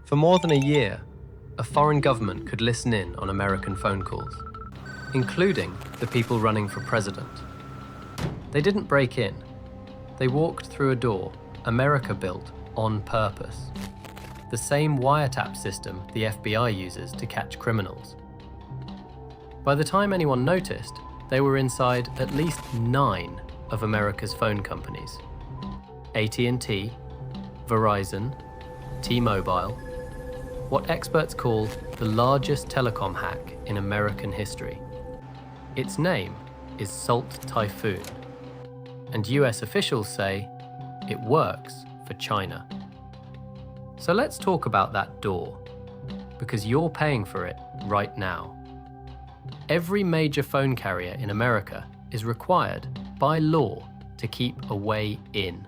For more than a year, a foreign government could listen in on American phone calls, including the people running for president. They didn't break in. They walked through a door America built on purpose. The same wiretap system the FBI uses to catch criminals. By the time anyone noticed, they were inside at least 9 of America's phone companies: AT&T, Verizon, T-Mobile, what experts call the largest telecom hack in American history. Its name is Salt Typhoon, and US officials say it works for China. So let's talk about that door, because you're paying for it right now. Every major phone carrier in America is required by law to keep a way in.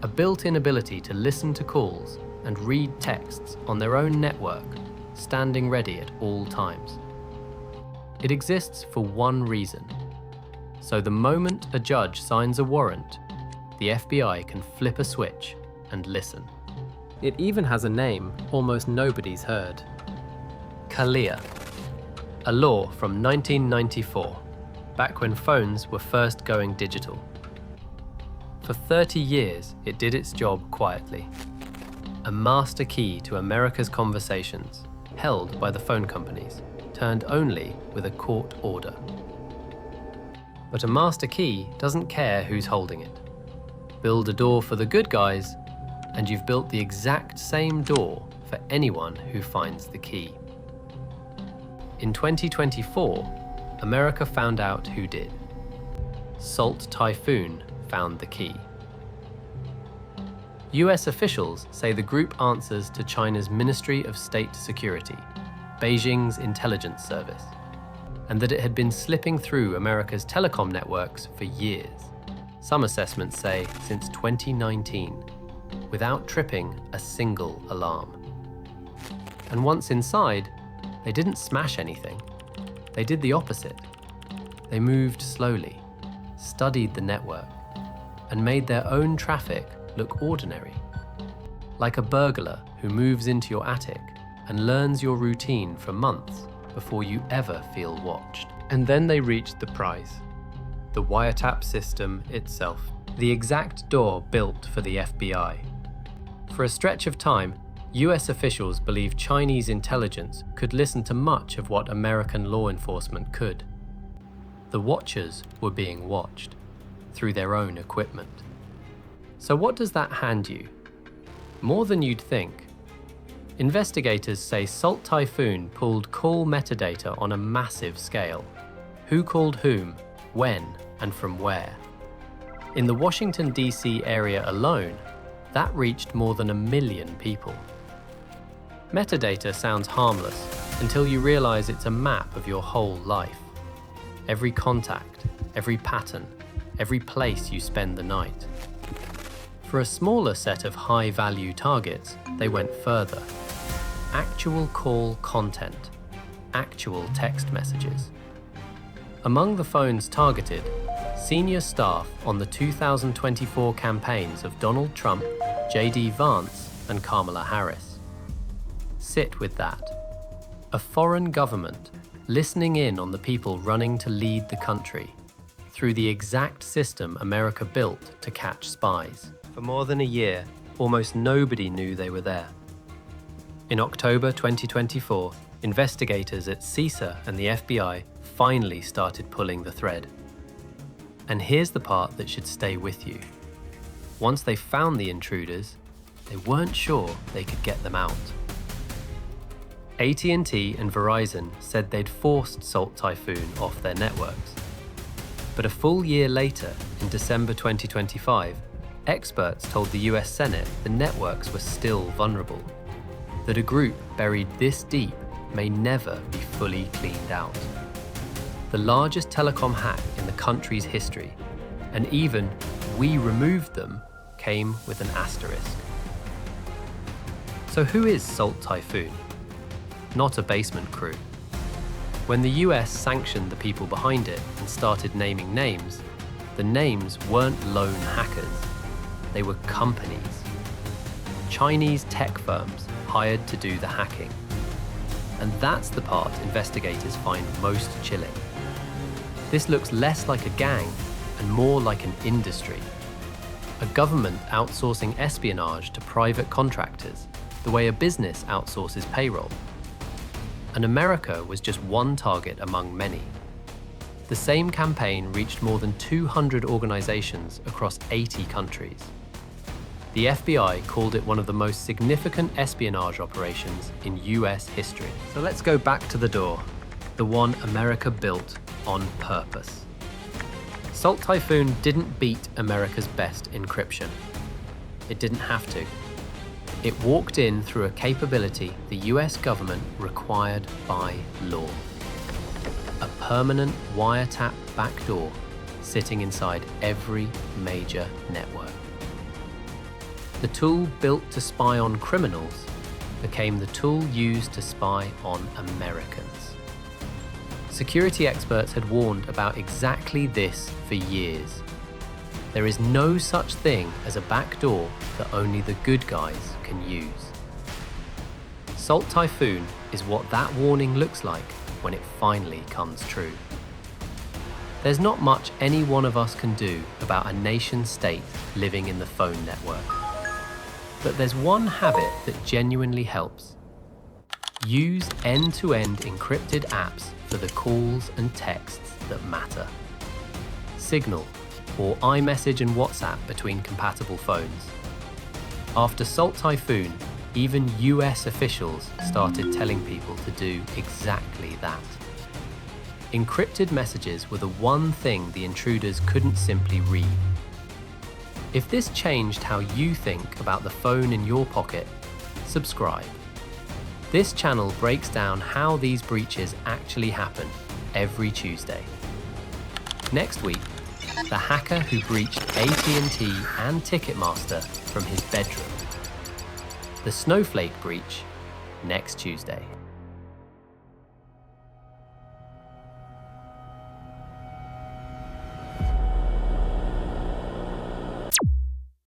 A built-in ability to listen to calls and read texts on their own network, standing ready at all times. It exists for one reason. So the moment a judge signs a warrant, the FBI can flip a switch and listen. It even has a name almost nobody's heard: CALEA, a law from 1994, back when phones were first going digital. For 30 years, it did its job quietly. A master key to America's conversations, held by the phone companies, turned only with a court order. But a master key doesn't care who's holding it. Build a door for the good guys, and you've built the exact same door for anyone who finds the key. In 2024, America found out who did. Salt Typhoon found the key. US officials say the group answers to China's Ministry of State Security, Beijing's intelligence service, and that it had been slipping through America's telecom networks for years. Some assessments say since 2019, without tripping a single alarm. And once inside, they didn't smash anything. They did the opposite. They moved slowly, studied the network, and made their own traffic look ordinary. Like a burglar who moves into your attic and learns your routine for months before you ever feel watched. And then they reached the prize: the wiretap system itself, the exact door built for the FBI. For a stretch of time, US officials believed Chinese intelligence could listen to much of what American law enforcement could. The watchers were being watched through their own equipment. So what does that hand you? More than you'd think. Investigators say Salt Typhoon pulled call metadata on a massive scale. Who called whom, when, and from where. In the Washington, D.C. area alone, that reached more than 1 million people. Metadata sounds harmless until you realize it's a map of your whole life. Every contact, every pattern, every place you spend the night. For a smaller set of high-value targets, they went further. Actual call content, actual text messages. Among the phones targeted, senior staff on the 2024 campaigns of Donald Trump, J.D. Vance, and Kamala Harris. Sit with that. A foreign government listening in on the people running to lead the country through the exact system America built to catch spies. For more than a year, almost nobody knew they were there. In October 2024, investigators at CISA and the FBI finally started pulling the thread. And here's the part that should stay with you. Once they found the intruders, they weren't sure they could get them out. AT&T and Verizon said they'd forced Salt Typhoon off their networks. But a full year later, in December 2025, experts told the US Senate the networks were still vulnerable, that a group buried this deep may never be fully cleaned out. The largest telecom hack in the country's history, and even "we removed them" came with an asterisk. So who is Salt Typhoon? Not a basement crew. When the US sanctioned the people behind it and started naming names, the names weren't lone hackers. They were companies. Chinese tech firms hired to do the hacking. And that's the part investigators find most chilling. This looks less like a gang and more like an industry. A government outsourcing espionage to private contractors, the way a business outsources payroll. And America was just one target among many. The same campaign reached more than 200 organizations across 80 countries. The FBI called it one of the most significant espionage operations in US history. So let's go back to the door, the one America built on purpose. Salt Typhoon didn't beat America's best encryption. It didn't have to. It walked in through a capability the US government required by law. A permanent wiretap backdoor sitting inside every major network. The tool built to spy on criminals became the tool used to spy on Americans. Security experts had warned about exactly this for years. There is no such thing as a backdoor that only the good guys can use. Salt Typhoon is what that warning looks like when it finally comes true. There's not much any one of us can do about a nation state living in the phone network. But there's one habit that genuinely helps. Use end-to-end encrypted apps for the calls and texts that matter. Signal, or iMessage and WhatsApp between compatible phones. After Salt Typhoon, even US officials started telling people to do exactly that. Encrypted messages were the one thing the intruders couldn't simply read. If this changed how you think about the phone in your pocket, subscribe. This channel breaks down how these breaches actually happen every Tuesday. Next week, the hacker who breached AT&T and Ticketmaster from his bedroom. The Snowflake breach, next Tuesday.